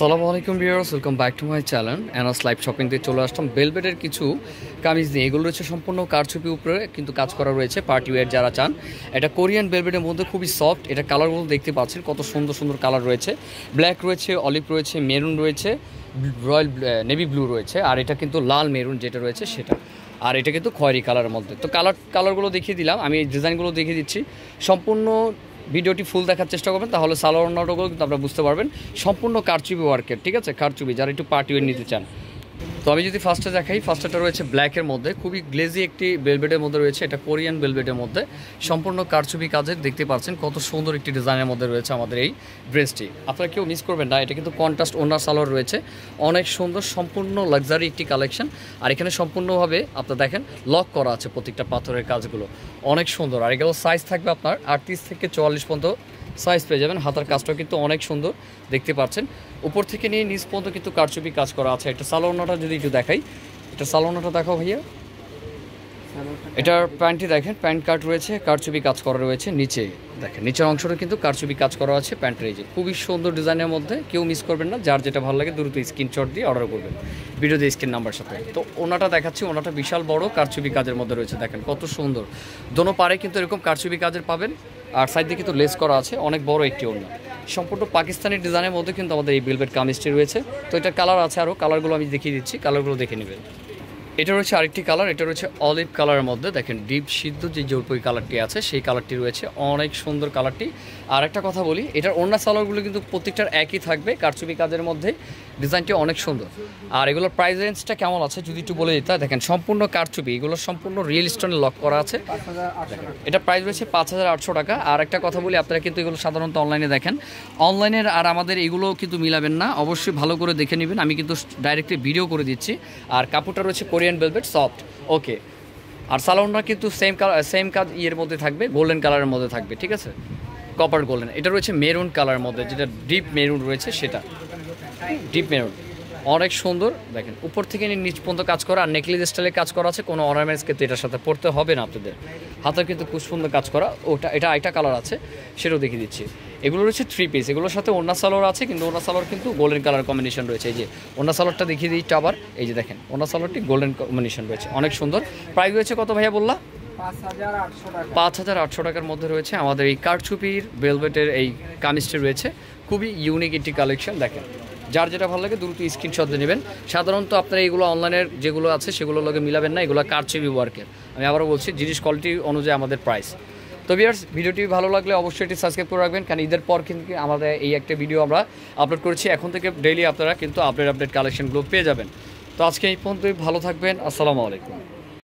আসসালামু আলাইকুম viewers, welcome back to my channel Anas live shopping দিয়ে চলে আসলাম বেলভেটের কিছু কামিজ নিয়ে। এগুলো রয়েছে সম্পূর্ণ কারচুপি উপরে কিন্তু কাজ করা রয়েছে, পার্টি ওয়্যার যারা চান। এটা কোরিয়ান বেলভেটের মধ্যে খুবই সফট। এটা কালারগুলো দেখতে পাচ্ছেন কত সুন্দর সুন্দর কালার রয়েছে। ব্ল্যাক রয়েছে, অলিভ রয়েছে, মেরুন রয়েছে, রয়্যাল নেভি ব্লু রয়েছে, আর এটা কিন্তু লাল মেরুন যেটা রয়েছে সেটা, আর এটা কিন্তু খয়েরি কালারের মধ্যে। তো কালারগুলো দেখিয়ে দিলাম, আমি এই ডিজাইনগুলো দেখিয়ে দিচ্ছি। সম্পূর্ণ ভিডিওটি ফুল দেখার চেষ্টা করবেন, তাহলে সালোয়ার ওড়নাটাগুলো কিন্তু আপনারা বুঝতে পারবেন সম্পূর্ণ কারচুপি ওয়ার্কের। ঠিক আছে, কারচুপি যারা একটু পার্টি ওয়্যার নিতে চান। তো আমি যদি ফার্স্টে দেখাই, ফার্স্টটা রয়েছে ব্ল্যাকের মধ্যে, খুবই গ্লেজি একটি বেলভেটের মধ্যে রয়েছে। এটা কোরিয়ান বেলভেটের মধ্যে সম্পূর্ণ কারচুপি কাজের, দেখতে পাচ্ছেন কত সুন্দর একটি ডিজাইনের মধ্যে রয়েছে আমাদের এই ড্রেসটি। আপনারা কেউ মিস করবেন না, এটা কিন্তু কন্ট্রাস্ট ওড়না সালোয়ার রয়েছে, অনেক সুন্দর, সম্পূর্ণ লাক্সারি একটি কালেকশন। আর এখানে সম্পূর্ণভাবে আপনারা দেখেন লক করা আছে প্রত্যেকটা পাথরের কাজগুলো, অনেক সুন্দর। আর এগুলো সাইজ থাকবে আপনার 38 থেকে 44 পর্যন্ত সাইজ পেয়ে যাবেন। হাতার কাজটাও কিন্তু অনেক সুন্দর দেখতে পাচ্ছেন, উপর থেকে নিয়ে নিচ পর্যন্ত কিন্তু কারচুপি কাজ করা আছে। একটা সালোয়ারটা যদি একটু দেখাই, এটা সালোয়ারটা দেখাও ভাইয়া। এটার প্যান্টটি দেখেন, প্যান্ট কাট রয়েছে, কারচুপি কাজ করা রয়েছে। নিচে দেখেন, নিচের অংশটা কিন্তু কারচুপি কাজ করা আছে প্যান্টের। এই যে খুবই সুন্দর ডিজাইনের মধ্যে, কেউ মিস করবেন না। যার যেটা ভালো লাগে দ্রুত স্ক্রিনশট দিয়ে অর্ডার করবেন ভিডিও দিয়ে স্ক্রিন নাম্বার সাথে। তো ওনাটা দেখাচ্ছি, ওনাটা বিশাল বড় কারচুপি কাজের মধ্যে রয়েছে, দেখেন কত সুন্দর। দোনো পারে কিন্তু এরকম কারচুপি কাজের পাবেন, আর সাইড দিয়ে কিন্তু লেস করা আছে, অনেক বড় একটি ওড়না। সম্পূর্ণ পাকিস্তানি ডিজাইনের মধ্যে কিন্তু আমাদের এই বেলভেট কামিজটি রয়েছে। তো এটা কালার আছে, আরও কালারগুলো আমি দেখিয়ে দিচ্ছি, কালারগুলো দেখে নেবেন। এটা রয়েছে আরেকটি কালার, এটা রয়েছে অলিভ কালারের মধ্যে, দেখেন ডিপ সিদ্ধ যে জলপাই কালারটি আছে সেই কালারটি রয়েছে, অনেক সুন্দর কালারটি। আর একটা কথা বলি, এটার ওড়না সালোয়ারগুলো কিন্তু প্রত্যেকটার একই থাকবে, কারচুপি কাজের মধ্যে, ডিজাইনটি অনেক সুন্দর। আর এগুলোর প্রাইস রেঞ্জটা কেমন আছে যদি একটু বলে দিতে, দেখেন সম্পূর্ণ কারচুপি, এগুলো সম্পূর্ণ রিয়েল স্টোনে লক করা আছে। এটা প্রাইস রয়েছে 5800 টাকা। আর একটা কথা বলি, আপনারা কিন্তু এগুলো সাধারণত অনলাইনে দেখেন, অনলাইনের আর আমাদের এগুলো কিন্তু মিলাবেন না, অবশ্যই ভালো করে দেখে নেবেন। আমি কিন্তু ডাইরেক্টলি ভিডিও করে দিচ্ছি। আর কাপড়টা রয়েছে কোরিয়ান ভেলভেট সফট, ওকে। আর সালোয়ারটা কিন্তু সেম কাজ ইয়ের মধ্যে থাকবে, গোল্ডেন কালারের মধ্যে থাকবে, ঠিক আছে, কপার গোল্ডেন। এটা রয়েছে মেরুন কালারের মধ্যে, যেটা ডিপ মেরুন রয়েছে সেটা, ডিপ মেরুন, অনেক সুন্দর। দেখেন উপর থেকে নিচ পর্যন্ত কাজ করা, আর নেকলেস স্টাইলে কাজ করা আছে, কোনো অর্নামেন্টস কিন্তু এটার সাথে পড়তে হবে না আপনাদের। হাতের কিন্তু খুব সুন্দর কাজ করা, এটা আরেকটা কালার আছে, সেটাও দেখিয়ে দিচ্ছি। এগুলো রয়েছে 3 পিস, এগুলোর সাথে ওড়না সালোয়ার আছে, কিন্তু ওড়না সালোয়ার কিন্তু গোল্ডেন কালার কম্বিনেশন রয়েছে। এই যে ওড়না সালোয়ারটা দেখিয়ে দিই আবার, এই যে দেখেন ওড়না সালোয়ারটি গোল্ডেন কম্বিনেশন রয়েছে, অনেক সুন্দর। প্রাইস রয়েছে কত ভাইয়া বললা? 5800 টাকার মধ্যে রয়েছে আমাদের এই কারচুপির ভেলভেটের এই কামিজটি রয়েছে, খুবই ইউনিক একটি কালেকশন। দেখেন যার যেটা ভালো লাগে দ্রুত স্ক্রিনশট দিয়ে নেবেন। সাধারণত আপনারা এগুলো অনলাইনের যেগুলো আছে সেগুলোর লগে মিলাবেন না, এগুলো কারচুপি ওয়ার্কের। আমি আবারও বলছি, জিনিস কোয়ালিটি অনুযায়ী আমাদের প্রাইস। তো ভিউয়ার্স, ভিডিওটি ভালো লাগলে অবশ্যই এটি সাবস্ক্রাইব করে রাখবেন, কারণ ঈদের পর কিন্তু আমাদের এই একটা ভিডিও আমরা আপলোড করেছি। এখন থেকে ডেইলি আপনারা কিন্তু আপডেট কালেকশনগুলো পেয়ে যাবেন। তো আজকে এই পর্যন্তই, ভালো থাকবেন, আসসালামু আলাইকুম।